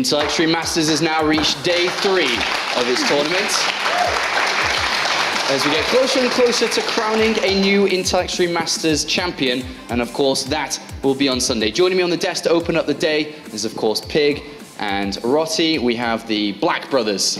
Intel Extreme Masters has now reached day 3 of its tournament. As we get closer and closer to crowning a new Intel Extreme Masters champion, and of course that will be on Sunday. Joining me on the desk to open up the day is of course Pig and Rotti. We have the Black Brothers,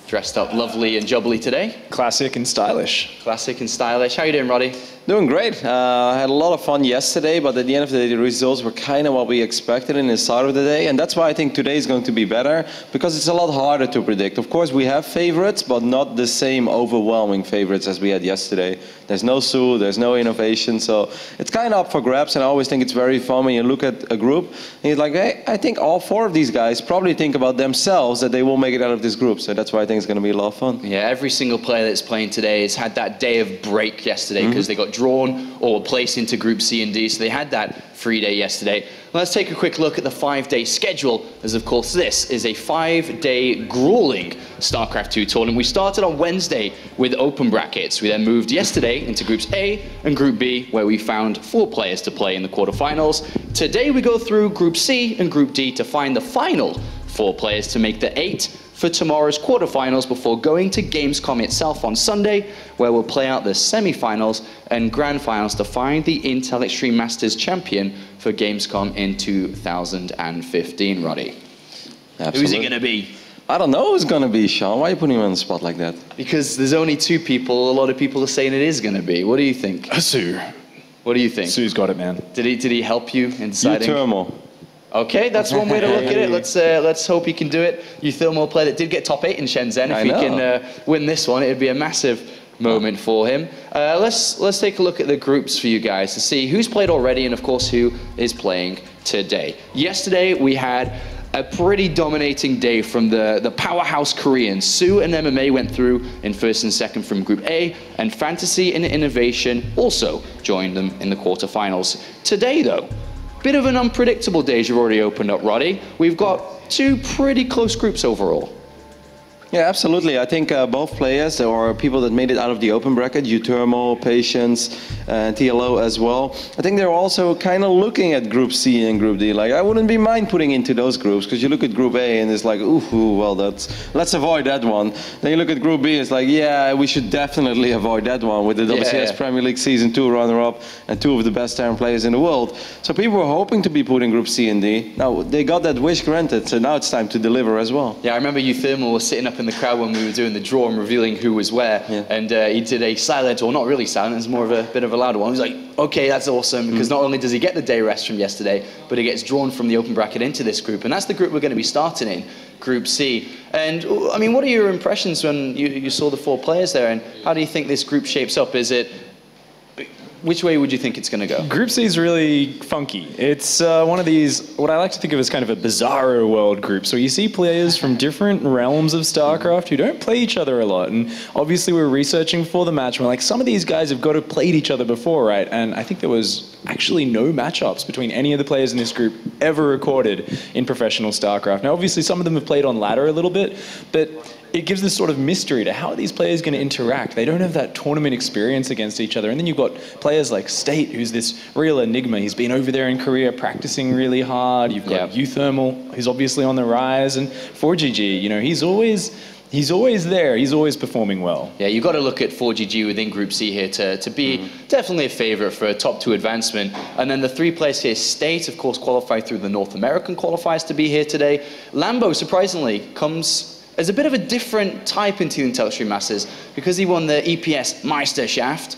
dressed up lovely and jubbly today. Classic and stylish. Classic and stylish. How you doing, Roddy? Doing great. I had a lot of fun yesterday, but at the end of the day, the results were kind of what we expected in the start of the day, and that's why I think today is going to be better, because it's a lot harder to predict. Of course, we have favorites, but not the same overwhelming favorites as we had yesterday. There's no Su, there's no innovation, so it's kind of up for grabs, and I always think it's very fun when you look at a group, and you're like, hey, I think all 4 of these guys probably think about themselves that they will make it out of this group, so that's why I think it's going to be a lot of fun. Yeah, every single player that's playing today has had that day of break yesterday because they got drawn or were placed into Group C and D, so they had that free day yesterday. Let's take a quick look at the 5-day schedule, as of course this is a 5-day grueling StarCraft 2 tournament. We started on Wednesday with open brackets. We then moved yesterday into Groups A and Group B, where we found 4 players to play in the quarterfinals. Today we go through Group C and Group D to find the final 4 players to make the 8 for tomorrow's quarterfinals before going to Gamescom itself on Sunday, where we'll play out the semi-finals and grand finals to find the Intel Extreme Masters champion for Gamescom in 2015, Roddy. Absolutely. Who's it going to be? I don't know who's going to be, Sean. Why are you putting him on the spot like that? Because there's only 2 people. A lot of people are saying it is going to be. What do you think? Su. What do you think? Su's got it, man. Did he help you in deciding? uThermal. Okay, that's one way to look at it. Let's hope he can do it. uThermal player that did get top 8 in Shenzhen. If he can win this one, it'd be a massive moment for him. Let's take a look at the groups for you guys to see who's played already and of course who is playing today. Yesterday we had a pretty dominating day from the powerhouse Koreans. Su and MMA went through in 1st and 2nd from Group A, and Fantasy and Innovation also joined them in the quarterfinals. Today though, bit of an unpredictable day as you've already opened up, Roddy. We've got 2 pretty close groups overall. Yeah, absolutely. I think both players, or people that made it out of the open bracket, uThermal, Patience, and TLO as well, I think they're also kind of looking at Group C and Group D. Like, I wouldn't be mind putting into those groups, because you look at Group A and it's like, ooh, well, let's avoid that one. Then you look at Group B, it's like, yeah, we should definitely avoid that one with the WCS Premier League Season 2 runner-up and 2 of the best Terran players in the world. So people were hoping to be put in Group C and D. Now, they got that wish granted, so now it's time to deliver as well. Yeah, I remember uThermal was sitting up in the crowd when we were doing the draw and revealing who was where, and he did a silent, or not really silent, it's more of a bit of a louder one. He was like, okay, that's awesome, because not only does he get the day rest from yesterday, but he gets drawn from the open bracket into this group, and that's the group we're going to be starting in, Group C. And I mean, what are your impressions when you saw the 4 players there, and how do you think this group shapes up? Which way would you think it's going to go? Group C is really funky. It's one of these, what I like to think of as kind of a bizarro world group. So you see players from different realms of StarCraft who don't play each other a lot. And obviously we're researching for the match. We're like, some of these guys have got to have played each other before, right? And I think there was actually no matchups between any of the players in this group ever recorded in professional StarCraft. Now, obviously some of them have played on ladder a little bit, but it gives this sort of mystery to how are these players going to interact. They don't have that tournament experience against each other. And then you've got players like State, who's this real enigma. He's been over there in Korea practicing really hard. You've got uThermal, who's obviously on the rise. And 4GG, you know, he's always there. He's always performing well. Yeah, you've got to look at 4GG within Group C here to be definitely a favorite for a top 2 advancement. And then the 3 players here, State, of course, qualified through the North American qualifiers to be here today. Lambo, surprisingly, comes as a bit of a different type into the Intel Extreme Masters because he won the EPS Meisterschaft.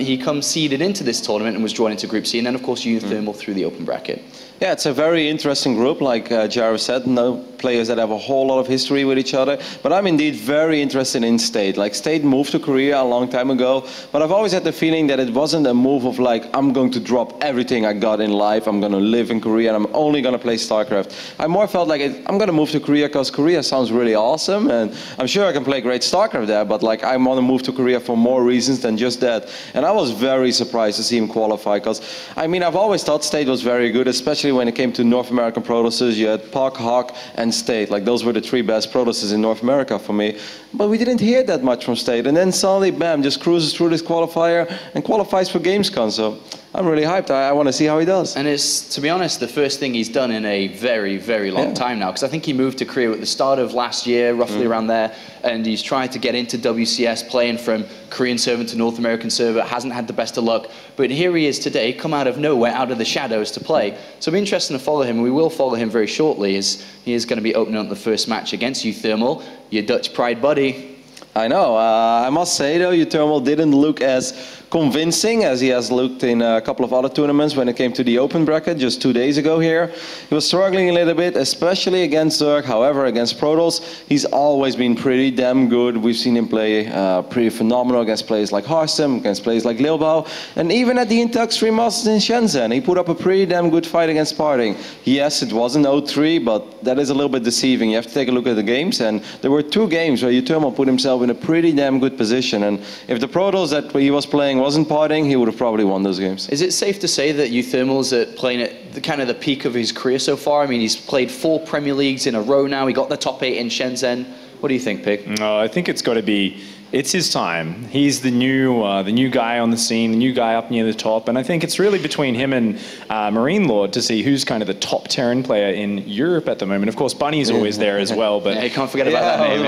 He comes seeded into this tournament and was drawn into Group C, and then of course uThermal through the open bracket. Yeah, it's a very interesting group, like Jarvis said, no players that have a whole lot of history with each other, but I'm indeed very interested in State. Like, State moved to Korea a long time ago, but I've always had the feeling that it wasn't a move of like, I'm going to drop everything I got in life, I'm going to live in Korea, and I'm only going to play StarCraft. I more felt like I'm going to move to Korea because Korea sounds really awesome, and I'm sure I can play great StarCraft there, but like, I want to move to Korea for more reasons than just that. that. And I was very surprised to see him qualify, because, I mean, I've always thought State was very good, especially when it came to North American Protosses. You had Puck, Hawk, and State. Like, those were the 3 best Protosses in North America for me. But we didn't hear that much from State. And then suddenly, bam, just cruises through this qualifier and qualifies for Gamescom. So I'm really hyped. I want to see how he does. And it's, to be honest, the first thing he's done in a very, very long time now. Because I think he moved to Korea at the start of last year, roughly around there. And he's tried to get into WCS, playing from Korean server to North American server. Hasn't had the best of luck. But here he is today, come out of nowhere, out of the shadows to play. So it'll be interesting to follow him. And we will follow him very shortly, as he is going to be opening up the first match against uThermal, your Dutch pride buddy. I know. I must say, though, uThermal didn't look as convincing as he has looked in a couple of other tournaments when it came to the open bracket just 2 days ago here. He was struggling a little bit, especially against Zerg. However, against Protoss, he's always been pretty damn good. We've seen him play pretty phenomenal against players like Harstem, against players like Lilbao, and even at the Intux 3 Masters in Shenzhen, he put up a pretty damn good fight against Parting. Yes, it wasn't 0-3, but that is a little bit deceiving. You have to take a look at the games, and there were 2 games where uThermal put himself in a pretty damn good position, and if the Protoss that he was playing wasn't Parting, he would have probably won those games. Is it safe to say that uThermal's playing at the kind of the peak of his career so far? I mean, he's played 4 Premier Leagues in a row now. He got the top 8 in Shenzhen. What do you think, Pig? I think it's got to be, it's his time. He's the new guy on the scene, the new guy up near the top, and I think it's really between him and Marine Lord to see who's kind of the top Terran player in Europe at the moment. Of course, Bunny's always there as well, but you can't forget about that name.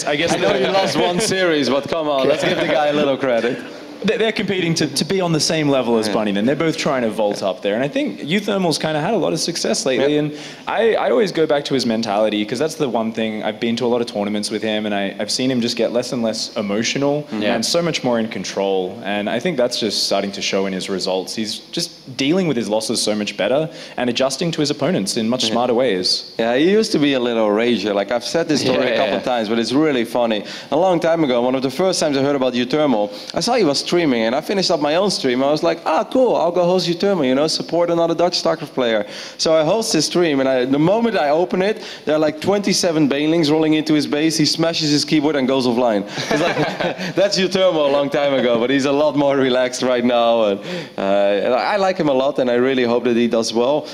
I guess I know you lost 1 series, but come on, let's give the guy a little credit. They're competing to be on the same level as Bunny, then. They're both trying to vault up there. And I think uThermal's kind of had a lot of success lately. And I always go back to his mentality, because that's the one thing. I've been to a lot of tournaments with him, and I've seen him just get less and less emotional and so much more in control. And I think that's just starting to show in his results. He's just dealing with his losses so much better and adjusting to his opponents in much smarter ways. Yeah, he used to be a little rager. Like, I've said this story a couple of times, but it's really funny. A long time ago, one of the first times I heard about uThermal, I saw he was streaming, and I finished up my own stream. I was like, cool, I'll go host uThermal, you know, support another Dutch StarCraft player. So I host his stream, and the moment I open it, there are like 27 banelings rolling into his base. He smashes his keyboard and goes offline. It's like, that's uThermal a long time ago, but he's a lot more relaxed right now. And I like him a lot, and I really hope that he does well.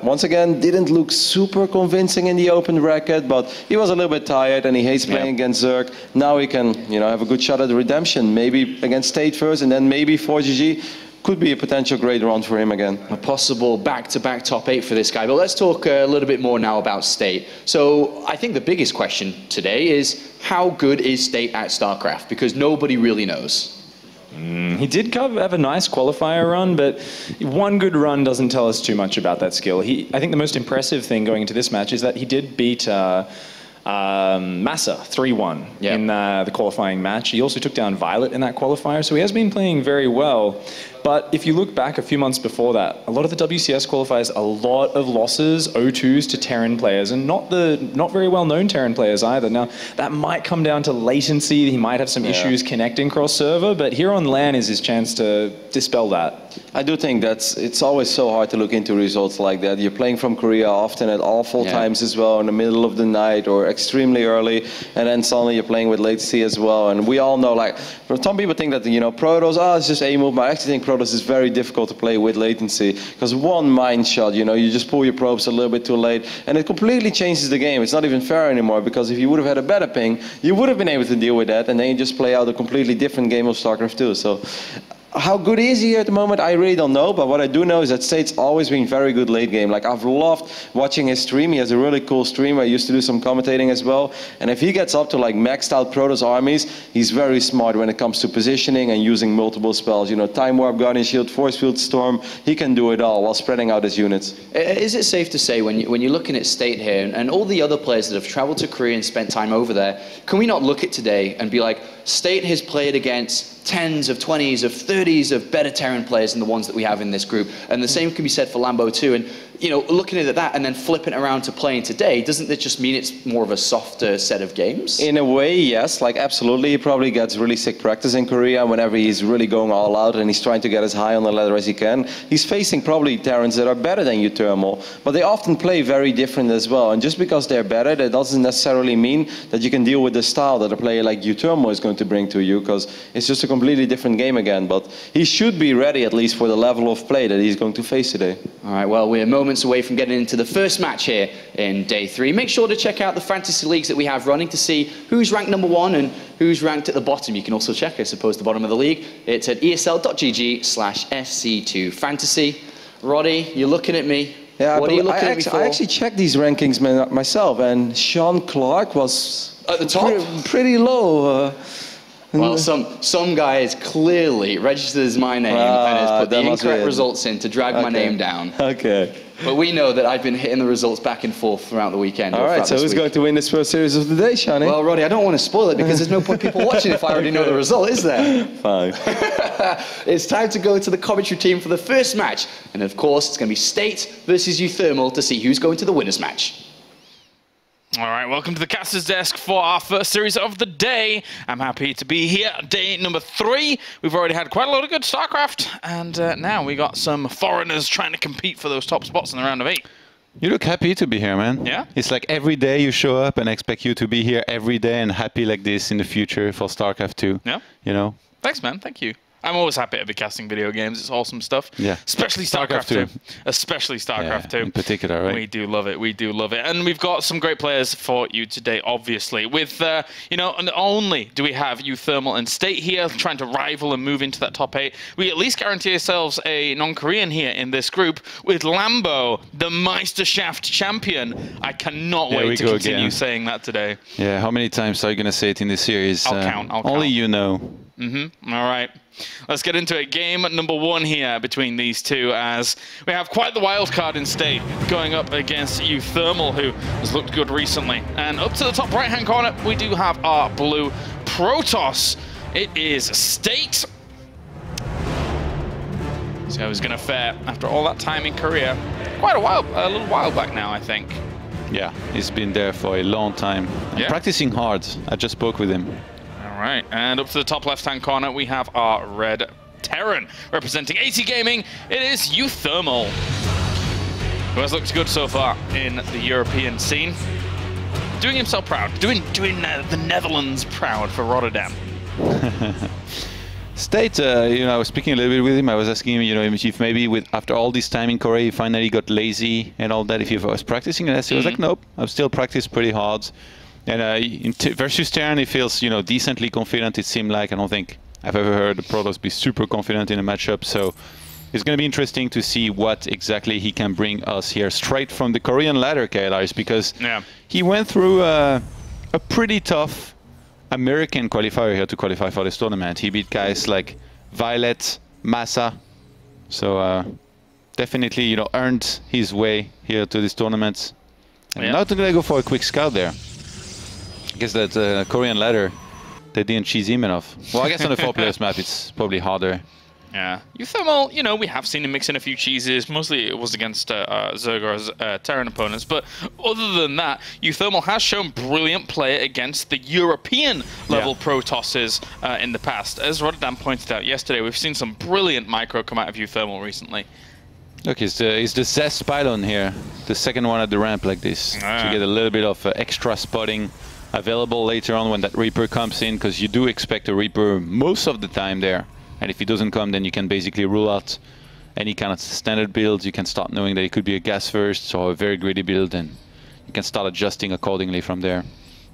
Once again, didn't look super convincing in the open bracket, but he was a little bit tired, and he hates playing against Zerg. Now he can, you know, have a good shot at the redemption, maybe against State first, and then maybe 4GG. Could be a potential great round for him again. A possible back-to-back top 8 for this guy. But let's talk a little bit more now about State. So I think the biggest question today is, how good is State at StarCraft? Because nobody really knows. He did have a nice qualifier run, but one good run doesn't tell us too much about that skill. I think the most impressive thing going into this match is that he did beat Massa 3-1 in the qualifying match. He also took down Violet in that qualifier, so he has been playing very well. But if you look back a few months before that, a lot of the WCS qualifiers, a lot of losses, 0-2s to Terran players, and not very well-known Terran players either. Now, that might come down to latency. He might have some issues connecting cross-server, but here on LAN is his chance to dispel that. I do think it's always so hard to look into results like that. You're playing from Korea often at awful times as well, in the middle of the night or extremely early, and then suddenly you're playing with latency as well. And we all know, like, some people think that, you know, Protoss, it's just a move, but I actually think Protoss is very difficult to play with latency, because one mine shot, you know, you just pull your probes a little bit too late, and it completely changes the game. It's not even fair anymore, because if you would have had a better ping, you would have been able to deal with that, and then you just play out a completely different game of StarCraft 2. So how good is he at the moment? I really don't know, but what I do know is that State's always been very good late game. Like, I've loved watching his stream. He has a really cool stream. I used to do some commentating as well. And if he gets up to like maxed out Protoss armies, he's very smart when it comes to positioning and using multiple spells. You know, Time Warp, Guardian Shield, Force Field Storm, he can do it all while spreading out his units. Is it safe to say, when you're looking at State here, and all the other players that have traveled to Korea and spent time over there, can we not look at today and be like, State has played against 10s of 20s of 30s of better Terran players than the ones that we have in this group, and the same can be said for Lambo too. And you know, looking at that and then flipping it around to playing today, doesn't it just mean it's more of a softer set of games? In a way, yes. Like, absolutely. He probably gets really sick practice in Korea whenever he's really going all out and he's trying to get as high on the ladder as he can. He's facing probably Terrans that are better than uThermal, but they often play very different as well. And just because they're better, that doesn't necessarily mean that you can deal with the style that a player like uThermal is going to bring to you, because it's just a completely different game again. But he should be ready, at least for the level of play that he's going to face today. All right, well, we're moments away from getting into the first match here in day 3. Make sure to check out the fantasy leagues that we have running to see who's ranked #1 and who's ranked at the bottom. You can also check, I suppose, the bottom of the league. It's at esl.gg/SC2Fantasy. Roddy, you're looking at me. Yeah, what are you looking at me for? I actually checked these rankings myself, and Sean Clark was at the top? Pretty low. Well, some guy has clearly registered as my name and has put the incorrect results in to drag my name down. Okay. But we know that I've been hitting the results back and forth throughout the weekend. All right, so who's going to win this first series of the day, Shani? Well, Roddy, I don't want to spoil it because there's no point people watching if I already know the result, is there? Fine. It's time to go to the commentary team for the first match. And of course, it's going to be State versus uThermal to see who's going to the winners match. All right, welcome to the caster's desk for our first series of the day. I'm happy to be here, day number 3. We've already had quite a lot of good StarCraft, and now we got some foreigners trying to compete for those top spots in the round of 8. You look happy to be here, man. Yeah? It's like every day you show up and expect you to be here every day and happy like this in the future for StarCraft 2. Yeah? You know? Thanks, man. Thank you. I'm always happy to be casting video games. It's awesome stuff. Yeah. Especially StarCraft 2. Especially StarCraft 2. In particular, right? We do love it. We do love it. And we've got some great players for you today, obviously. With, you know, not only do we have uThermal and State here trying to rival and move into that top 8, we at least guarantee ourselves a non-Korean here in this group with Lambo, the Meisterschaft champion. I cannot wait to continue saying that today. Yeah, how many times are you going to say it in this series? I'll count. Only you know. All right. Let's get into it. Game number 1 here between these two, as we have quite the wild card in State going up against uThermal, who has looked good recently. And up to the top right-hand corner, we do have our blue Protoss. It is State. See how he's going to fare after all that time in Korea. Quite a little while back now, I think. Yeah, he's been there for a long time. Yeah. Practicing hard. I just spoke with him. All right, and up to the top left-hand corner, we have our red Terran. Representing AT Gaming, it is uThermal, who has looked good so far in the European scene. Doing himself proud, doing the Netherlands proud for Rotterdam. State, you know, I was speaking a little bit with him. I was asking him, you know, if maybe after all this time in Korea, he finally got lazy and all that, if he was practicing less. He was like, nope, I've still practiced pretty hard. And versus Terran, he feels, you know, decently confident, it seemed like. I don't think I've ever heard the Protoss be super confident in a matchup. So it's going to be interesting to see what exactly he can bring us here straight from the Korean ladder, KLRs, because he went through a pretty tough American qualifier here to qualify for this tournament. He beat guys like Violet, Massa. So definitely, you know, earned his way here to this tournament. And now they're going to go for a quick scout there. I guess that Korean ladder, they didn't cheese him enough. Well, I guess on the 4-players map, it's probably harder. Yeah. uThermal, you know, we have seen him mix in a few cheeses. Mostly it was against Zergor's Terran opponents. But other than that, uThermal has shown brilliant play against the European-level Protosses in the past. As Rotterdam pointed out yesterday, we've seen some brilliant micro come out of uThermal recently. Look, it's the Zest pylon here, the second one at the ramp like this, to get a little bit of extra spotting available later on when that Reaper comes in, because you do expect a Reaper most of the time there. And if he doesn't come, then you can basically rule out any kind of standard build. You can start knowing that it could be a gas first or a very greedy build, and you can start adjusting accordingly from there.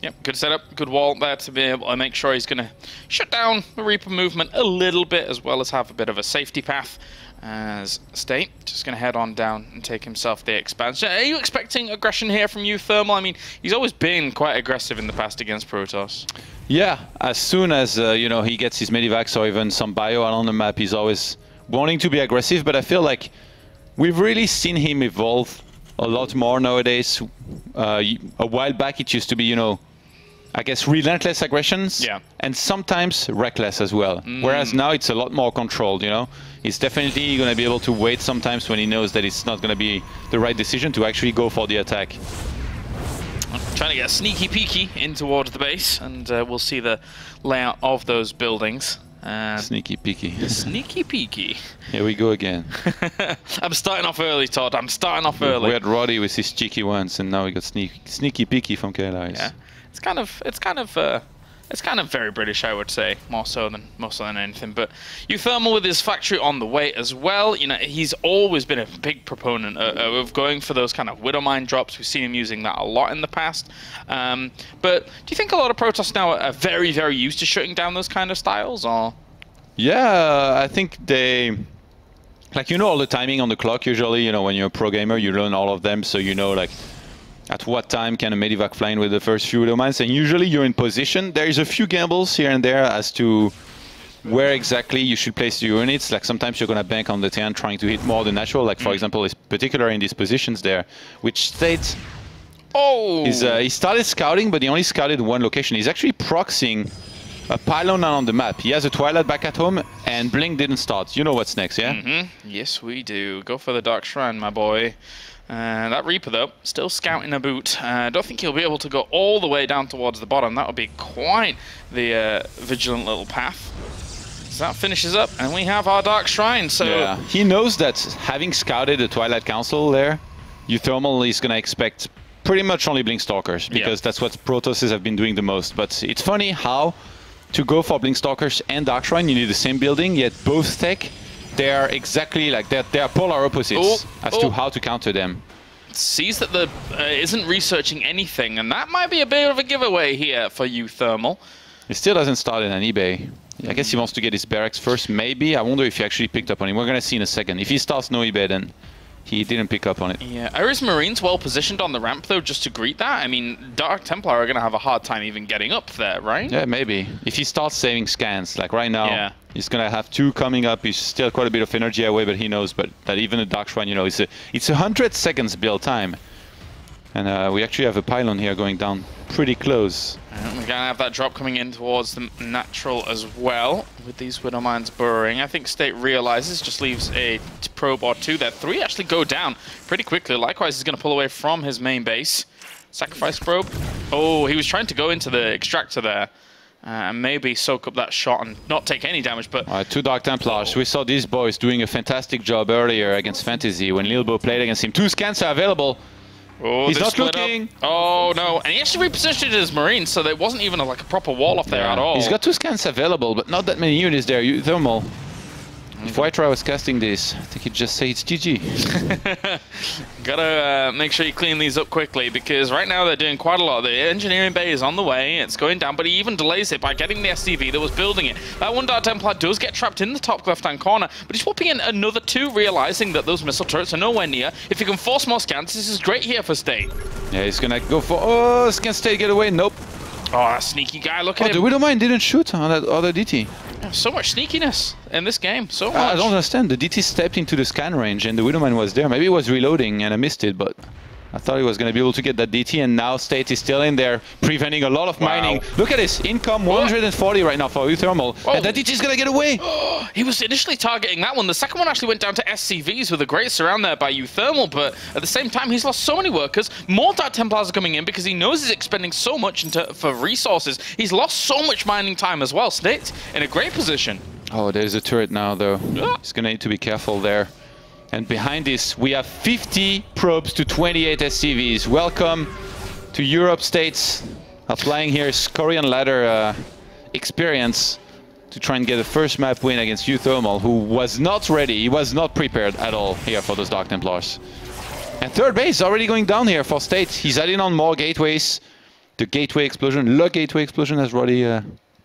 Yep, good setup, good wall there to be able to make sure he's going to shut down the Reaper movement a little bit, as well as have a bit of a safety path. As State just going to head on down and take himself the expansion. Are you expecting aggression here from uThermal? I mean, he's always been quite aggressive in the past against Protoss. Yeah, as soon as you know, he gets his medivacs or even some bio on the map, he's always wanting to be aggressive. But I feel like we've really seen him evolve a lot more nowadays. A while back, it used to be, you know, I guess, relentless aggressions, and sometimes reckless as well. Whereas now it's a lot more controlled, you know? He's definitely going to be able to wait sometimes when he knows that it's not going to be the right decision to actually go for the attack. Trying to get a sneaky peeky in towards the base, and we'll see the layout of those buildings. Sneaky peeky. Sneaky peeky. Here we go again. I'm starting off early, Todd. I'm starting off early. We had Roddy with his cheeky ones, and now we got sneaky peeky from KLIs. Yeah, it's kind of very British, I would say, more so than anything. But uThermal with his factory on the way as well. You know, he's always been a big proponent of going for those kind of Widow Mine drops. We've seen him using that a lot in the past. But do you think a lot of Protoss now are very, very used to shutting down those kind of styles, or? Yeah, I think they, like, you know, all the timing on the clock usually. You know, when you're a pro gamer, you learn all of them, so you know, like, at what time can a Medivac fly in with the first few Widow Mines, and usually you're in position. There is a few gambles here and there as to where exactly you should place your units. Like sometimes you're going to bank on the Terran trying to hit more than natural, like for example, is particular in these positions there, which State is, he started scouting, but he only scouted one location. He's actually proxying a pylon on the map. He has a Twilight back at home, and Blink didn't start. You know what's next, yeah? Yes, we do. Go for the Dark Shrine, my boy. That Reaper, though, still scouting a boot. I don't think he'll be able to go all the way down towards the bottom. That would be quite the vigilant little path. So that finishes up, and we have our Dark Shrine. So yeah, he knows that having scouted the Twilight Council there, uThermal is going to expect pretty much only Blink Stalkers, because that's what Protosses have been doing the most. But it's funny how to go for Blink Stalkers and Dark Shrine, you need the same building, yet both tech, they are exactly like that. They are polar opposites as to how to counter them. Sees that the isn't researching anything, and that might be a bit of a giveaway here for uThermal. He still hasn't started an eBay. I guess he wants to get his barracks first, maybe. I wonder if he actually picked up on him. We're going to see in a second. If he starts no eBay, then he didn't pick up on it. Yeah, Iris Marine's well positioned on the ramp, though, just to greet that. I mean, Dark Templar are going to have a hard time even getting up there, right? Yeah, maybe. If he starts saving scans, like right now, he's going to have two coming up. He's still quite a bit of energy away, but he knows that even a Dark Shrine, you know, it's 100 seconds build time. And we actually have a pylon here going down pretty close. And we're going to have that drop coming in towards the natural as well, with these Widow Mines burrowing. I think State realizes, just leaves a probe or two there. 3 actually go down pretty quickly. Likewise, he's going to pull away from his main base. Sacrifice probe. Oh, he was trying to go into the extractor there. And maybe soak up that shot and not take any damage, but... Alright, 2 Dark Templars. We saw these boys doing a fantastic job earlier against Fantasy when Lilbo played against him. 2 scans are available. Oh, he's not looking. Oh no, and he actually repositioned his Marines, so there wasn't even like a proper wall off there at all. He's got 2 scans available, but not that many units there. uThermal. If White was casting this, I think he'd just say it's GG. Gotta make sure you clean these up quickly, because right now they're doing quite a lot. The engineering bay is on the way, it's going down, but he even delays it by getting the SCV that was building it. That 1 Dark Templar does get trapped in the top left-hand corner, but he's swapping in another 2, realizing that those missile turrets are nowhere near. If he can force more scans, this is great here for State. Yeah, he's gonna go for... Oh, can State get away? Nope. Oh, that sneaky guy, look at him. The Widow Mine didn't shoot on that other DT. So much sneakiness in this game, so much. I don't understand. The DT stepped into the scan range and the Widow Mine was there. Maybe it was reloading and I missed it, but I thought he was going to be able to get that DT, and now State is still in there, preventing a lot of mining. Look at this, income 140 right now for uThermal, and that DT is going to get away. He was initially targeting that one. The second one actually went down to SCVs with a great surround there by uThermal, but at the same time, he's lost so many workers. More Dark Templars are coming in because he knows he's expending so much for resources. He's lost so much mining time as well. State in a great position. Oh, there's a turret now, though. He's going to need to be careful there. And behind this, we have 50 probes to 28 SCVs. Welcome to Europe. States applying here Korean ladder experience to try and get the first map win against uThermal, who was not ready. He was not prepared at all here for those Dark Templars. And third base already going down here for State. He's adding on more gateways. The gateway explosion, the gateway explosion, as Roddy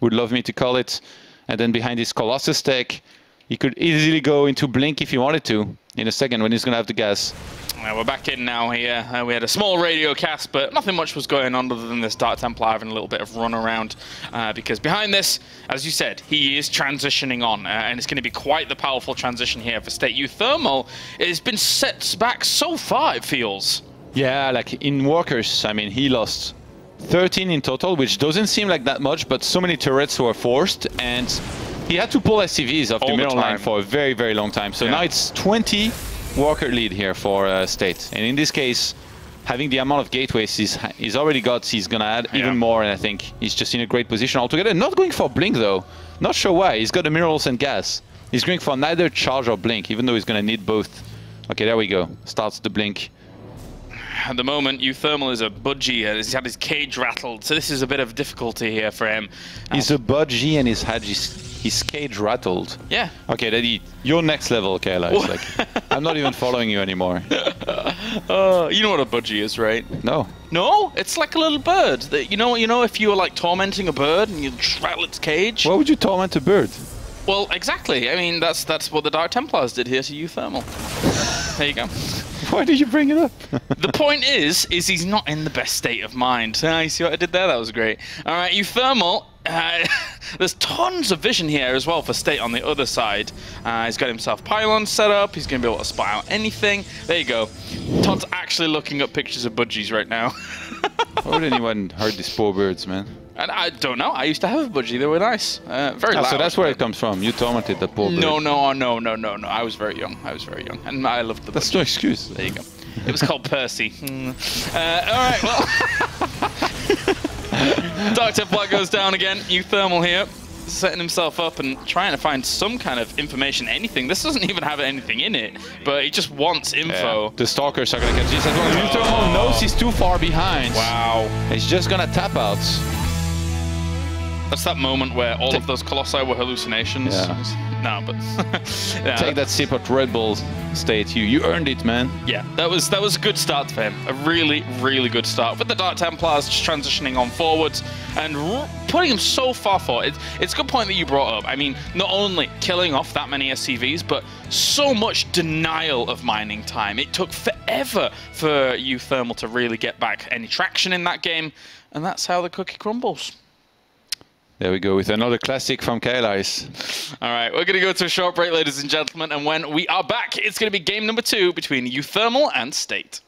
would love me to call it. And then behind this Colossus tech, he could easily go into Blink if he wanted to in a second when he's going to have the gas. We're back in now here. We had a small radio cast, but nothing much was going on other than this Dark Templar having a little bit of run around. Because behind this, as you said, he is transitioning on. And it's going to be quite the powerful transition here for State. uThermal has been set back so far, it feels. Yeah, like in workers, I mean, he lost 13 in total, which doesn't seem like that much, but so many turrets were forced, and he had to pull SCVs off the middle line for a very, very long time. So now it's 20 worker lead here for State. And in this case, having the amount of gateways he's already got, he's going to add even more, and I think he's just in a great position altogether. Not going for Blink, though. Not sure why. He's got the minerals and gas. He's going for neither charge or Blink, even though he's going to need both. Okay, there we go. Starts the Blink. At the moment, uThermal is a budgie. He's had his cage rattled, so this is a bit of difficulty here for him. He's a budgie and he's had his cage rattled. Yeah. Okay, Daddy, you're next level, Kayla. It's like, I'm not even following you anymore. You know what a budgie is, right? No. No? It's like a little bird. That you know, if you were like tormenting a bird and you rattle its cage. Why would you torment a bird? Well, exactly. I mean, that's what the Dark Templars did here to uThermal. There you go. Why did you bring it up? The point is he's not in the best state of mind. You see what I did there? That was great. All right, uThermal. There's tons of vision here as well for State on the other side. He's got himself pylons set up. He's going to be able to spot out anything. There you go. Todd's actually looking up pictures of budgies right now. Why would anyone hurt these poor birds, man? And I don't know. I used to have a budgie. They were nice. Very loud. So that's where it comes from. You tormented the poor bird. No. I was very young. And I loved the budgie. That's no excuse. There you go. It was called Percy. All right, well. Dark Templar goes down again. uThermal here, setting himself up and trying to find some kind of information, anything. This doesn't even have anything in it, but he just wants info. Yeah. The Stalkers are going to catch this as well. uThermal knows he's too far behind. Wow. He's just going to tap out. That's that moment where all of those colossi were hallucinations. Yeah. No, but yeah. Take that sip of Red Bull, State. You earned it, man. Yeah, that was a good start for him. A really, really good start. With the Dark Templars just transitioning on forwards and putting him so far forward. It's a good point that you brought up. I mean, not only killing off that many SCVs, but so much denial of mining time. It took forever for uThermal to really get back any traction in that game, and that's how the cookie crumbles. There we go with another classic from Kailis. All right, we're going to go to a short break, ladies and gentlemen, and when we are back, it's going to be game number 2 between uThermal and State.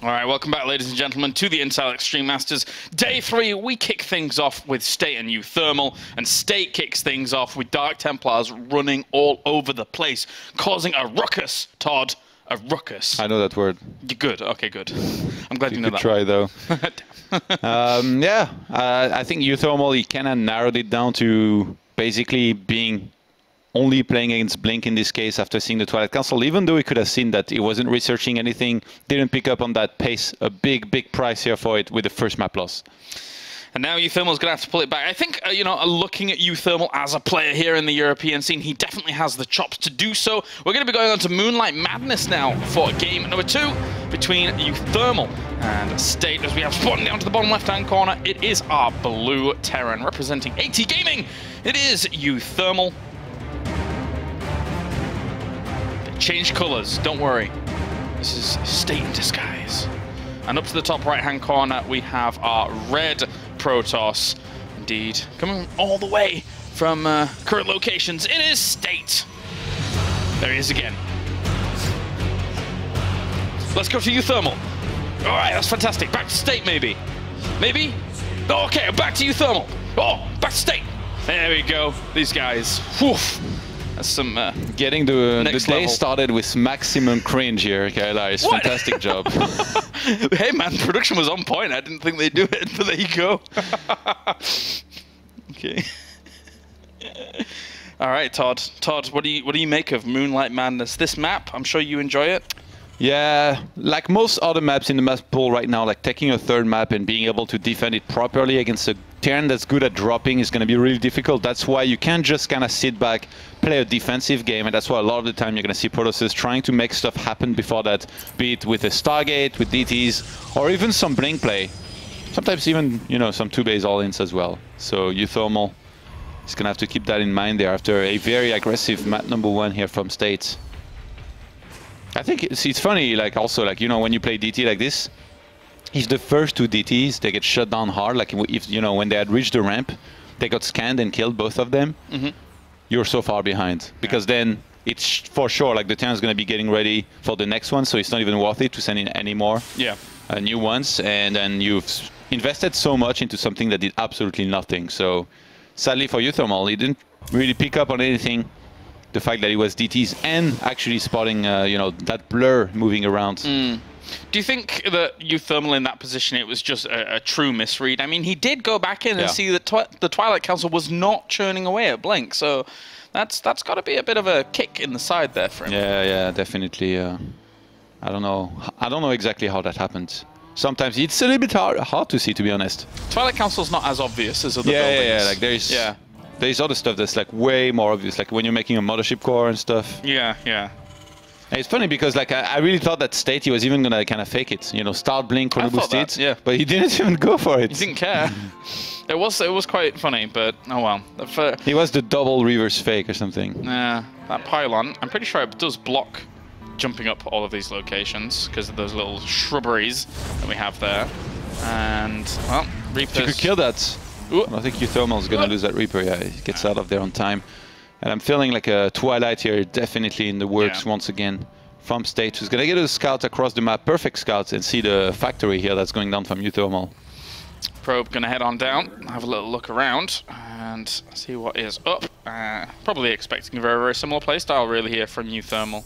All right, welcome back, ladies and gentlemen, to the Intel Extreme Masters. Day 3, we kick things off with State and uThermal, and State kicks things off with Dark Templars running all over the place, causing a ruckus, Todd. A ruckus. I know that word. You're good. Okay, good. I'm glad you know that. Try, though. I think uThermal, he kind of narrowed it down to basically being only playing against Blink in this case after seeing the Twilight Council, even though he could have seen that he wasn't researching anything, didn't pick up on that pace. A big price here for it with the first map loss. And now uThermal's going to have to pull it back. I think, you know, looking at uThermal as a player here in the European scene, he definitely has the chops to do so. We're going to be going on to Moonlight Madness now for game number 2 between uThermal and State. As we have spotting down to the bottom left-hand corner, it is our blue Terran representing AT Gaming. It is uThermal. They changed colors, don't worry. This is State in disguise. And up to the top right-hand corner, we have our red Protoss. Indeed, coming all the way from current locations. It is State. There he is again. Let's go to uThermal. All right, that's fantastic. Back to State, maybe. Maybe? Oh, okay, back to uThermal. Oh, back to State. There we go. These guys. Whew. That's some getting the day level. Started with maximum cringe here, Kaila's. Fantastic job. Hey man, production was on point. I didn't think they'd do it, but there you go. Okay. All right, Todd. Todd, what do you make of Moonlight Madness? This map, I'm sure you enjoy it. Yeah, like most other maps in the map pool right now, like taking a third map and being able to defend it properly against a Terran that's good at dropping is going to be really difficult. That's why you can't just kind of sit back, play a defensive game, and that's why a lot of the time you're going to see Protoss trying to make stuff happen before that, be it with a Stargate, with DTs, or even some Blink play. Sometimes even, you know, some 2-base all-ins as well. So uThermal is going to have to keep that in mind there after a very aggressive map number 1 here from State. I think it's funny, like also, like, you know, when you play DT like this, if the first 2 DTs, they get shut down hard, like if, you know, when they had reached the ramp, they got scanned and killed, both of them, you're so far behind. Because then it's for sure, like the Terran's going to be getting ready for the next one, so it's not even worth it to send in any more new ones. And then you've invested so much into something that did absolutely nothing. So sadly for uThermal, he didn't really pick up on anything. The fact that it was DTs and actually spotting, you know, that blur moving around. Do you think that uThermal in that position, it was just a true misread? I mean, he did go back in and see that the Twilight Council was not churning away at Blink, so that's got to be a bit of a kick in the side there for him. Yeah, definitely. I don't know exactly how that happened. Sometimes it's a little bit hard to see, to be honest. Twilight Council's not as obvious as other buildings. Yeah, like there's other stuff that's like way more obvious, like when you're making a mothership core and stuff. Yeah. And it's funny because like I really thought that State, he was even gonna kind of fake it, you know, start Blink, chrono boost it, but he didn't even go for it. He didn't care. It was quite funny, but oh well. He was the double reverse fake or something. Yeah, that pylon, I'm pretty sure it does block jumping up all of these locations because of those little shrubberies that we have there. And well, Reapers. If you could kill that. I think uThermal's gonna lose that Reaper. Yeah, he gets out of there on time. And I'm feeling like a Twilight here, definitely in the works once again from State, who's gonna get a scout across the map, perfect scouts, and see the factory here that's going down from uThermal. Probe gonna head on down, have a little look around, and see what is up. Probably expecting a very, very similar playstyle really here from uThermal.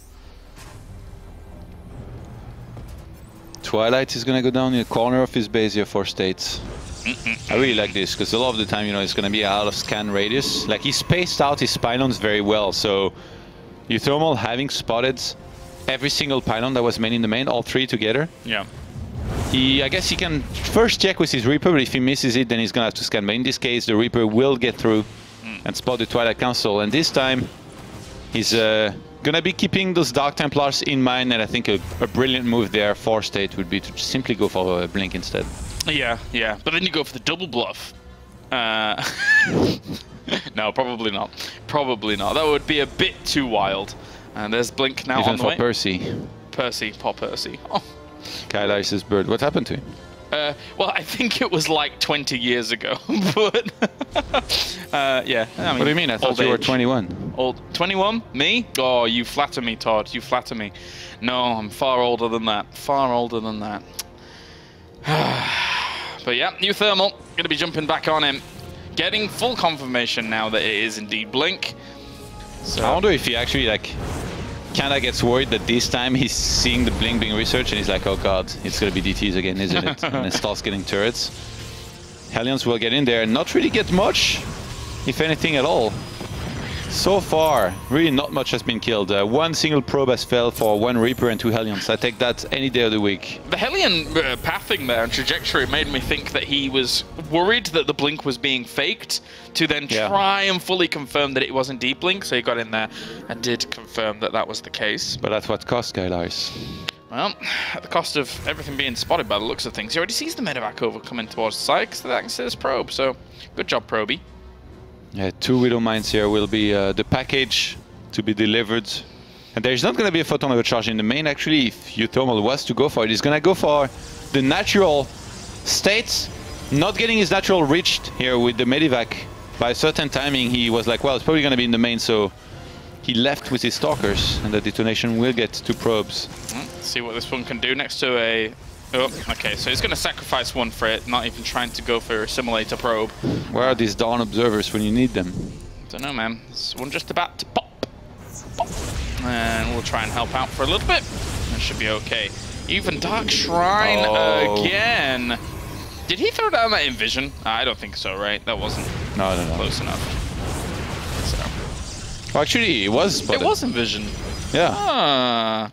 Twilight is gonna go down in the corner of his base here for State. I really like this because a lot of the time, you know, it's going to be out of scan radius. Like he spaced out his pylons very well. So uThermal having spotted every single pylon that was made in the main, all 3 together. Yeah. I guess he can first check with his Reaper, but if he misses it, then he's going to have to scan. But in this case, the Reaper will get through and spot the Twilight Council. And this time, he's going to be keeping those Dark Templars in mind. And I think a brilliant move there for State would be to simply go for a Blink instead. Yeah, but then you go for the double bluff. No, probably not. Probably not. That would be a bit too wild. And there's Blink now on the way. Even for Percy. Poor Percy. Oh. Kaila's bird. What happened to him? Well, I think it was like 20 years ago, but yeah. I mean, what do you mean? I thought you were 21. Old 21? Me? Oh, you flatter me, Todd. You flatter me. No, I'm far older than that. Far older than that. But yeah, uThermal going to be jumping back on him, getting full confirmation now that it is indeed Blink. So I wonder if he actually like kind of gets worried that this time he's seeing the Blink being researched and he's like, oh god, it's going to be DTs again, isn't it? And then starts getting turrets. Hellions will get in there and not really get much, if anything at all. So far, really not much has been killed. One single probe has fell for 1 Reaper and 2 Hellions. I take that any day of the week. The Hellion pathing there and trajectory made me think that he was worried that the blink was being faked to then try and fully confirm that it was indeed blink. So he got in there and did confirm that that was the case. But that's what cost, Lars. Well, at the cost of everything being spotted by the looks of things, he already sees the medevac over coming towards the side because that considers probe. So good job, Proby. Yeah, 2 Widow Mines here will be the package to be delivered. And there's not going to be a photon overcharge in the main, actually. If uThermal was to go for it, he's going to go for the natural state, not getting his natural reached here with the medevac. By a certain timing, he was like, well, it's probably going to be in the main, so he left with his stalkers, and the detonation will get 2 probes. Let's see what this one can do next to a... Oh, okay, so he's going to sacrifice one for it, not even trying to go for a simulator probe. Where are these Dawn observers when you need them? Don't know, man. This one just about to pop. Pop. And we'll try and help out for a little bit. That should be okay. Even Dark Shrine again. Did he throw down that Envision? I don't think so, right? That wasn't close enough. So. Well, actually, it was spotted. It was Envision. Yeah. Ah.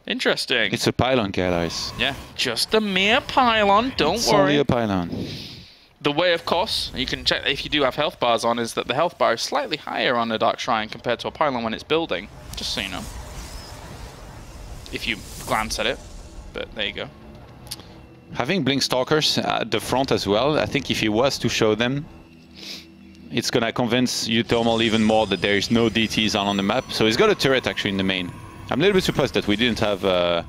Interesting. It's a pylon, guys. Yeah, just a mere pylon, don't It's worry. only a pylon. The way, of course, you can check if you do have health bars on, is that the health bar is slightly higher on a Dark Shrine compared to a pylon when it's building. Just so you know. If you glance at it. But there you go. Having Blink Stalkers at the front as well, I think if he was to show them, it's going to convince uThermal even more that there is no DTs on the map. So he's got a turret actually in the main. I'm a little bit surprised that we didn't have a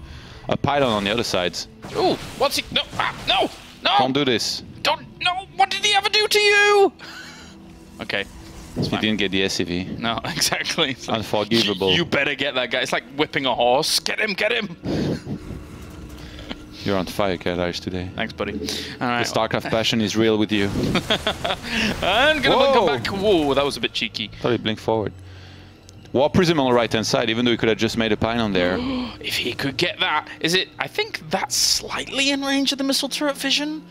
pylon on the other side. Ooh, what's he? No, no, no! Don't do this. Don't, no, what did he ever do to you? Okay. He didn't get the SCV. No, exactly. It's like, unforgivable. You better get that guy. It's like whipping a horse. Get him, get him! You're on fire, Lars, today. Thanks, buddy. All right. The StarCraft passion is real with you. And gonna come back. Whoa, that was a bit cheeky. Thought he blinked forward. War Prism on the right-hand side, even though he could have just made a pylon there. If he could get that, is it? I think that's slightly in range of the missile turret vision.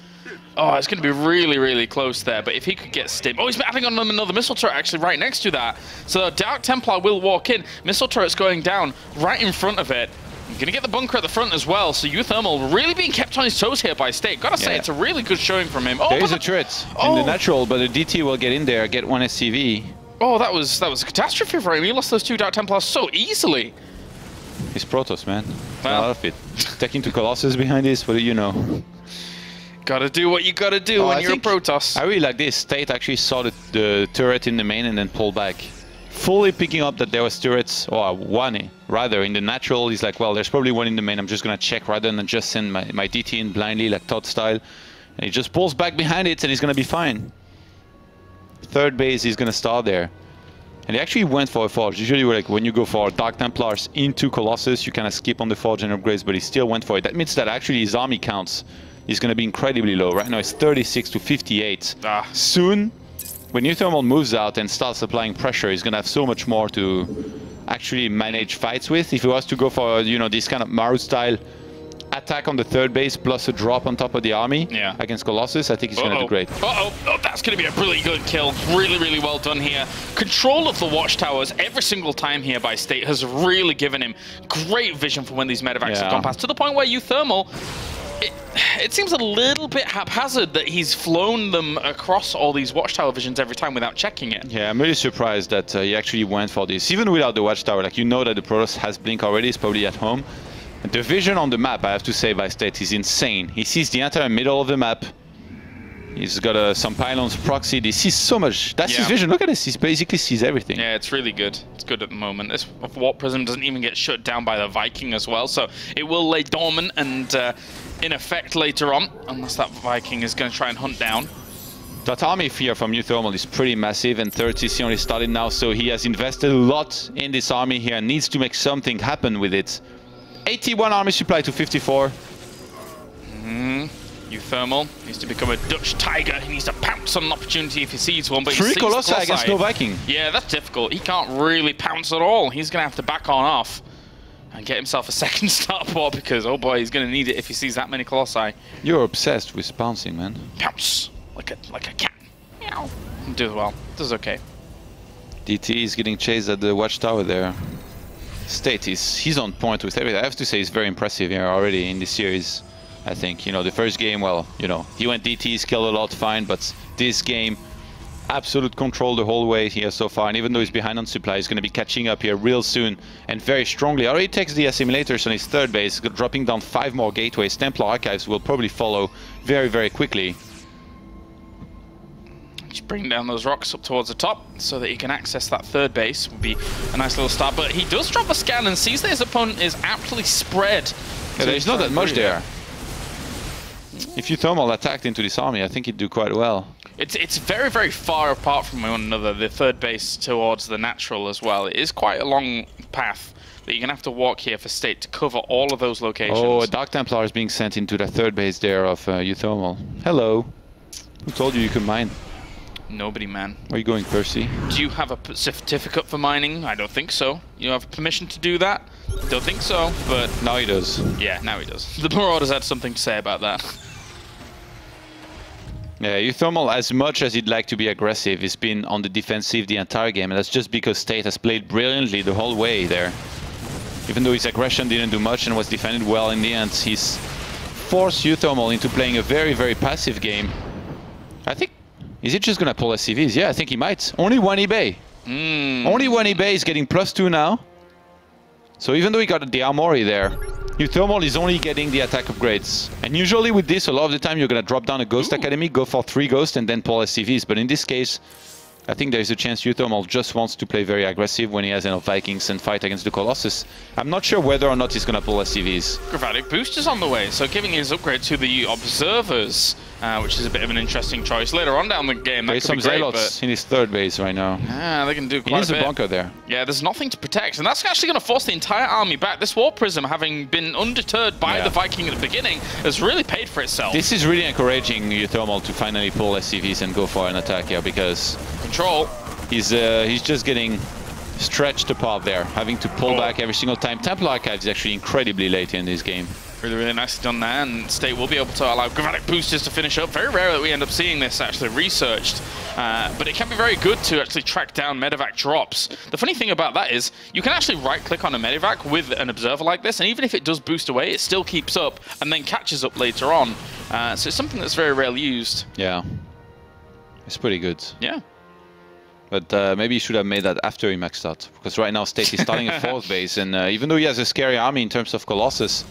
Oh, it's going to be really, really close there. But if he could get stim, oh, he's adding on another missile turret actually right next to that. So Dark Templar will walk in. Missile turret's going down right in front of it. You're going to get the bunker at the front as well. So uThermal really being kept on his toes here by State. Gotta say, it's a really good showing from him. Oh, there is a turret in the natural, but the DT will get in there, get 1 SCV. Oh, that was a catastrophe for him. He lost those 2 Dark Templars so easily. He's Protoss, man. Well. A lot of it. Taking 2 Colossus behind this, what do you know? Gotta do what you gotta do when you're a Protoss. I really like this. State actually saw the turret in the main and then pulled back. Fully picking up that there was turrets, or one rather, in the natural. He's like, well, there's probably one in the main. I'm just gonna check rather than just send my DT in blindly, like Todd style. And he just pulls back behind it and he's gonna be fine. Third base, he's gonna start there. And he actually went for a forge. Usually, like when you go for Dark Templars into Colossus, you kind of skip on the forge and upgrades, but he still went for it. That means that actually his army counts is going to be incredibly low. Right now, it's 36 to 58. Soon, when uThermal moves out and starts applying pressure, he's going to have so much more to actually manage fights with. If he was to go for, you know, this kind of Maru style attack on the third base plus a drop on top of the army against Colossus, I think he's going to do great. Oh, that's going to be a really good kill. Really, really well done here. Control of the watchtowers every single time here by State has really given him great vision for when these medevacs have gone past, to the point where uThermal, it seems a little bit haphazard that he's flown them across all these watchtower visions every time without checking it. Yeah, I'm really surprised that he actually went for this, even without the watchtower. Like, you know that the Protoss has blink already, it's probably at home. And the vision on the map, I have to say, by State is insane. He sees the entire middle of the map. He's got some pylons proxied. He sees so much. That's his vision. Look at this. He basically sees everything. Yeah, it's really good. It's good at the moment. This Warp Prism doesn't even get shut down by the Viking as well, so it will lay dormant and in effect later on, unless that Viking is going to try and hunt down. That army fear from uThermal is pretty massive, and 3rd only started now, so he has invested a lot in this army here and needs to make something happen with it. 81 army supply to 54. uThermal needs to become a Dutch tiger. He needs to pounce on an opportunity if he sees one. But 3 Colossi against no Viking. Yeah, that's difficult. He can't really pounce at all. He's going to have to back on off and get himself a second starport because, oh boy, he's going to need it if he sees that many Colossi. You're obsessed with pouncing, man. Pounce like a cat. Meow. Do well. Does okay. DT is getting chased at the watchtower there. State he's on point with everything. I have to say he's very impressive here already in this series. I think, you know, the first game, well, you know, he went DT, killed a lot, fine, but this game, absolute control the whole way here so far, and even though he's behind on supply, he's going to be catching up here real soon and very strongly. Already takes the assimilators on his third base, dropping down 5 more gateways. Templar Archives will probably follow very, very quickly. Just bring down those rocks up towards the top so that he can access that third base. Would be a nice little start, but he does drop a scan and sees that his opponent is aptly spread. Yeah, there's not that much there. If uThermal attacked into this army, I think he'd do quite well. It's very, very far apart from one another, the third base towards the natural as well. It is quite a long path that you're going to have to walk here for State to cover all of those locations. Oh, a Dark Templar is being sent into the third base there of uThermal. Hello. Who told you could mine? Nobody, man. Where are you going, Percy? Do you have a certificate for mining? I don't think so. You have permission to do that? Don't think so, but... Now he does. Yeah, now he does. The Marauders had something to say about that. Yeah, uThermal, as much as he'd like to be aggressive, has been on the defensive the entire game, and that's just because State has played brilliantly the whole way there. Even though his aggression didn't do much and was defended well in the end, he's forced uThermal into playing a very, very passive game. I think... Is he just gonna pull SCVs? Yeah, I think he might. Only one eBay. Only one eBay is getting +2 now. So even though he got the armory there, uThermal is only getting the attack upgrades. And usually with this, a lot of the time you're gonna drop down a Ghost Academy, go for 3 Ghosts and then pull SCVs. But in this case, I think there's a chance uThermal just wants to play very aggressive when he has enough Vikings and fight against the Colossus. I'm not sure whether or not he's gonna pull SCVs. Gravatic Boost is on the way, so giving his upgrade to the Observers, which is a bit of an interesting choice. Later on down the game, There's some Zealots in his third base right now. Yeah, they can do quite a bit. He needs a bunker there. Yeah, there's nothing to protect, and that's actually going to force the entire army back. This War Prism, having been undeterred by the Viking at the beginning, has really paid for itself. This is really encouraging uThermal to finally pull SCVs and go for an attack here, because... Control. He's just getting stretched apart there, having to pull back every single time. Templar Archives is actually incredibly late in this game. Really, really nicely done there, and State will be able to allow Gravatic Boosters to finish up. Very rare that we end up seeing this actually researched, but it can be very good to actually track down medevac drops. The funny thing about that is you can actually right-click on a medevac with an observer like this, and even if it does boost away, it still keeps up and then catches up later on. So it's something that's very rarely used. Yeah, it's pretty good. Yeah. But maybe he should have made that after he maxed out, because right now State is starting a 4th base, and even though he has a scary army in terms of Colossus,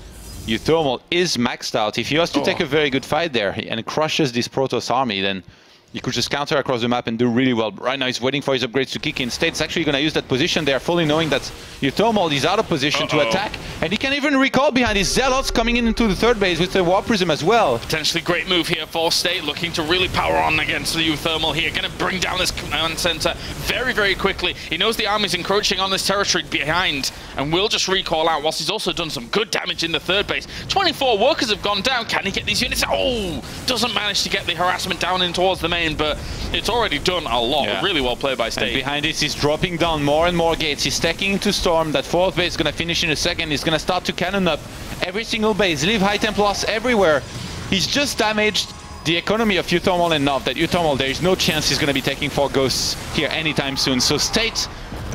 uThermal is maxed out. If he has to take a very good fight there and crushes this Protoss army, then he could just counter across the map and do really well. But right now he's waiting for his upgrades to kick in. State's actually going to use that position there, fully knowing that uThermal is out of position to attack. And he can even recall behind his Zealots coming in into the third base with the War Prism as well. Potentially great move here for State, looking to really power on against the uThermal here. Going to bring down this command center very, very quickly. He knows the army's encroaching on this territory behind and will just recall out, whilst he's also done some good damage in the third base. 24 workers have gone down. Can he get these units? Oh, doesn't manage to get the harassment down in towards the main, but it's already done a lot. Yeah. Really well played by State. And behind this, he's dropping down more and more gates. He's stacking into Storm. That 4th base is going to finish in a second. He's going to start to cannon up every single base, leave high Templars everywhere. He's just damaged the economy of uThermal enough that uThermal, there is no chance he's going to be taking 4 Ghosts here anytime soon. So State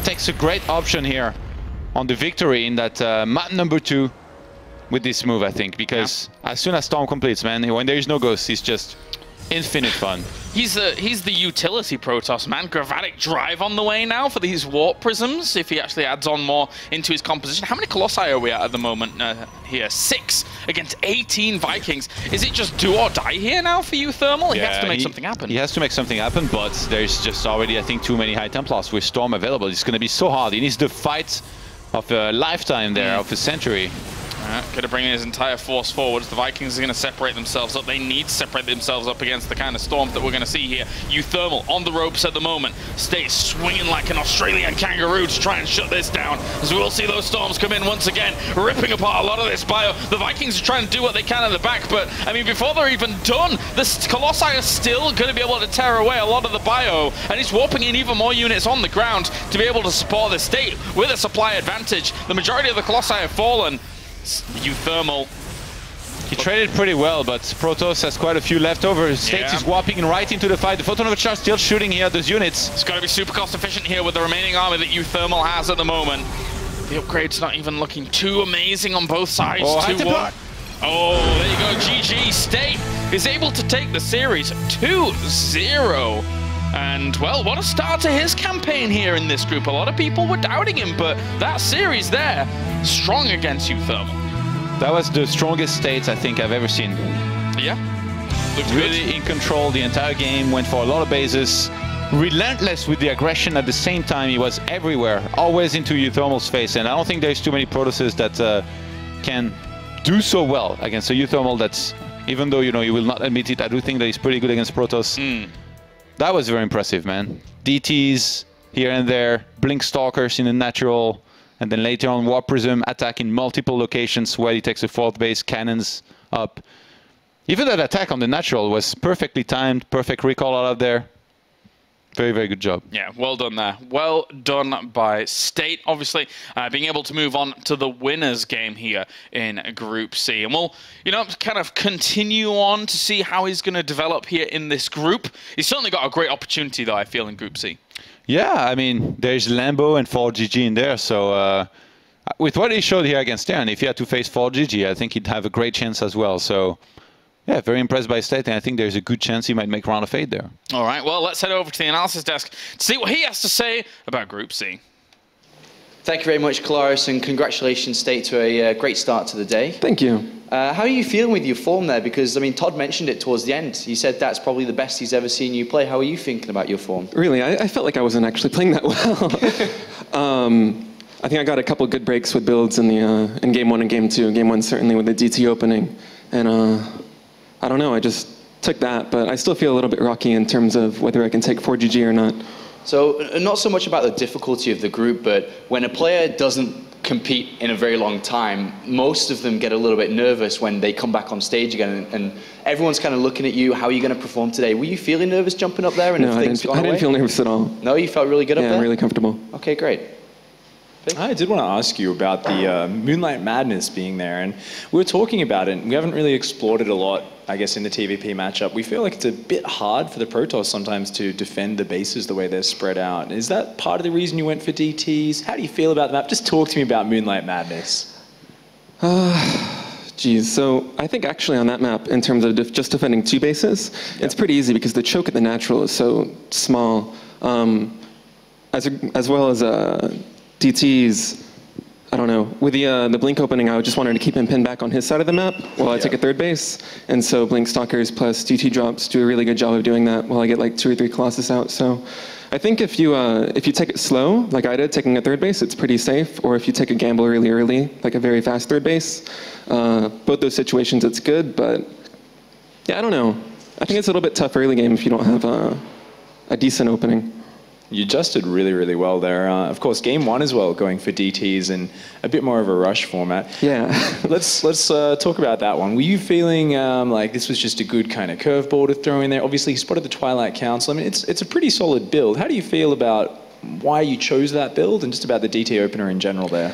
takes a great option here on the victory in that map number 2 with this move, I think, because as soon as Storm completes, man, when there is no Ghosts, he's just infinite fun. He's the utility Protoss, man. Gravatic Drive on the way now for these Warp Prisms, if he actually adds on more into his composition. How many Colossi are we at the moment here? 6 against 18 Vikings. Is it just do or die here now for uThermal? He has to make something happen. He has to make something happen, but there's just already, I think, too many High Templars with Storm available. It's going to be so hard. He needs the fight of a lifetime there, of a century. Going to bring his entire force forward. The Vikings are going to separate themselves up. They need to separate themselves up against the kind of storms that we're going to see here. uThermal on the ropes at the moment. Stays swinging like an Australian kangaroo to try and shut this down. As we will see those storms come in once again, ripping apart a lot of this bio. The Vikings are trying to do what they can at the back, but I mean, before they're even done, the Colossi are still going to be able to tear away a lot of the bio, and he's warping in even more units on the ground to be able to support the State with a supply advantage. The majority of the Colossi have fallen. uThermal He traded pretty well, but Protoss has quite a few leftovers. States is whopping right into the fight. The Photon Overcharge still shooting here at those units. It's got to be super cost efficient here with the remaining army that uThermal has at the moment. The upgrade's not even looking too amazing on both sides. Oh, there you go. GG. State is able to take the series 2-0. And, well, what a start to his campaign here in this group. A lot of people were doubting him, but that series there, strong against uThermal. That was the strongest States I think I've ever seen. Yeah. Looked really good. In control the entire game, went for a lot of bases. Relentless with the aggression at the same time. He was everywhere, always into uThermal's face. And I don't think there's too many Protosses that can do so well against a uThermal that's, even though, you know, you will not admit it, I do think that he's pretty good against Protoss. That was very impressive, man. DTs here and there, Blink Stalkers in the natural, and then later on Warp Prism attack in multiple locations where he takes a 4th base, cannons up. Even that attack on the natural was perfectly timed, perfect recall out of there. Very, very good job. Yeah, well done there. Well done by State, obviously, being able to move on to the winners game here in Group C. And we'll, you know, kind of continue on to see how he's going to develop here in this group. He's certainly got a great opportunity, though, I feel, in Group C. Yeah, I mean, there's Lambo and 4GG in there, so with what he showed here against Terran, if he had to face 4GG, I think he'd have a great chance as well. So, yeah, very impressed by State, and I think there's a good chance he might make round of 8 there. All right, well, let's head over to the analysis desk to see what he has to say about Group C. Thank you very much, Kolaris, and congratulations, State, to a great start to the day. Thank you. How are you feeling with your form there? Because, I mean, Todd mentioned it towards the end. He said that's probably the best he's ever seen you play. How are you thinking about your form? Really, I felt like I wasn't actually playing that well. I think I got a couple good breaks with builds in Game 1 and Game 2. Game 1 certainly with the DT opening. And I don't know, I just took that. But I still feel a little bit rocky in terms of whether I can take 4GG or not. So, not so much about the difficulty of the group, but when a player doesn't compete in a very long time, most of them get a little bit nervous when they come back on stage again, and everyone's kind of looking at you. How are you going to perform today? Were you feeling nervous jumping up there? And No, I didn't feel nervous at all. No, you felt really good up there? Yeah, I'm really comfortable. Okay, great. I did want to ask you about the Moonlight Madness being there, and we were talking about it, and we haven't really explored it a lot, I guess, in the TVP matchup. We feel like it's a bit hard for the Protoss sometimes to defend the bases the way they're spread out. Is that part of the reason you went for DTs? How do you feel about the map? Just talk to me about Moonlight Madness. Geez, so I think actually on that map, in terms of just defending 2 bases, it's pretty easy because the choke at the natural is so small, as well as DTs. I don't know. With the Blink opening, I just wanted to keep him pinned back on his side of the map while I take a 3rd base. And so Blink Stalkers plus DT drops do a really good job of doing that while I get like 2 or 3 Colossus out. So I think if you take it slow, like I did, taking a 3rd base, it's pretty safe. Or if you take a gamble really early, like a very fast 3rd base, both those situations, it's good. But yeah, I don't know. I think it's a little bit tough early game if you don't have a decent opening. You adjusted really, really well there. Of course, Game 1 as well, going for DTs and a bit more of a rush format. Yeah. Let's talk about that one. Were you feeling like this was just a good kind of curveball to throw in there? Obviously, you spotted the Twilight Council. I mean, it's a pretty solid build. How do you feel about why you chose that build and just about the DT opener in general there?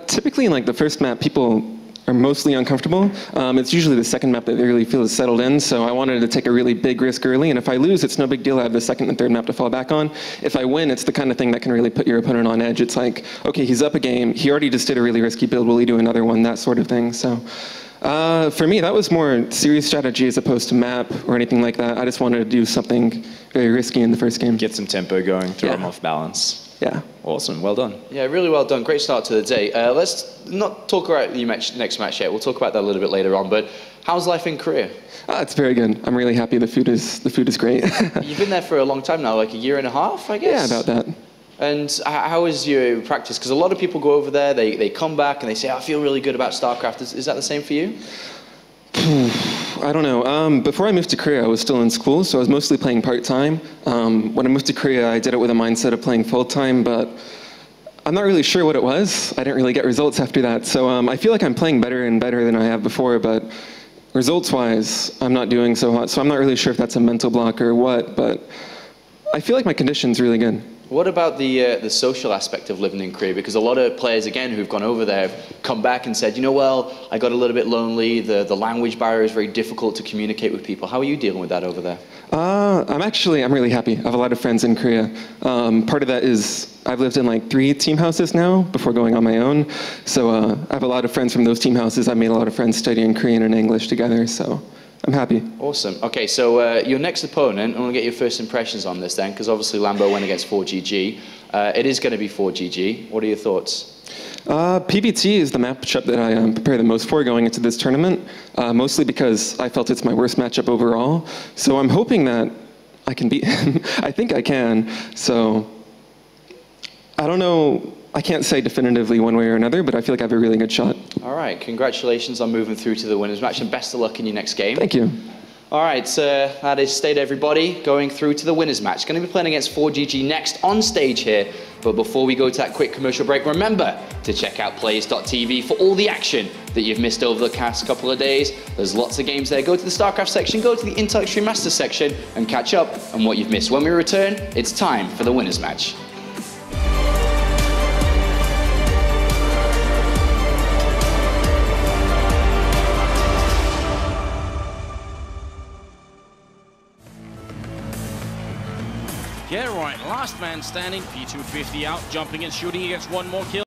Typically, in like the first map, people are mostly uncomfortable. It's usually the 2nd map that they really feel is settled in, so I wanted to take a really big risk early, and if I lose, it's no big deal. I have the 2nd and 3rd map to fall back on. If I win, it's the kind of thing that can really put your opponent on edge. It's like, okay, he's up a game, he already just did a really risky build, will he do another one, that sort of thing. So for me, that was more serious strategy as opposed to map or anything like that. I just wanted to do something very risky in the first game. Get some tempo going, throw him off balance. Yeah. Awesome. Well done. Yeah, really well done. Great start to the day. Let's not talk about your next match yet. We'll talk about that a little bit later on. But how's life in Korea? It's very good. I'm really happy. The food is great. You've been there for a long time now, like a year and a half, I guess? Yeah, about that. And how is your practice? Because a lot of people go over there, they come back and they say, I feel really good about StarCraft. Is that the same for you? I don't know. Before I moved to Korea, I was still in school, so I was mostly playing part-time. When I moved to Korea, I did it with a mindset of playing full-time, but I'm not really sure what it was. I didn't really get results after that. So I feel like I'm playing better and better than I have before, but results-wise, I'm not doing so hot. So I'm not really sure if that's a mental block or what, but I feel like my condition's really good. What about the social aspect of living in Korea? Because a lot of players, again, who've gone over there have come back and said, you know, well, I got a little bit lonely. The language barrier is very difficult to communicate with people. How are you dealing with that over there? I'm really happy. I have a lot of friends in Korea. Part of that is I've lived in like 3 team houses now before going on my own. So I have a lot of friends from those team houses. I made a lot of friends studying Korean and English together. So I'm happy. Awesome. Okay, so your next opponent, I want to get your first impressions on this then, because obviously Lambo went against 4GG. It is going to be 4GG. What are your thoughts? PvT is the matchup that I prepare the most for going into this tournament, mostly because I felt it's my worst matchup overall. So I'm hoping that I can beat him. I think I can. So I don't know. I can't say definitively one way or another, but I feel like I have a really good shot. All right, congratulations on moving through to the winners match, and best of luck in your next game. Thank you. All right, that is State Everybody going through to the winners match. Going to be playing against 4GG next on stage here. But before we go to that quick commercial break, remember to check out players.tv for all the action that you've missed over the past couple of days. There's lots of games there. Go to the StarCraft section, go to the Intel Extreme Masters section, and catch up on what you've missed. When we return, it's time for the winners match. Yeah, right. Last man standing, P250 out, jumping and shooting against one more kill.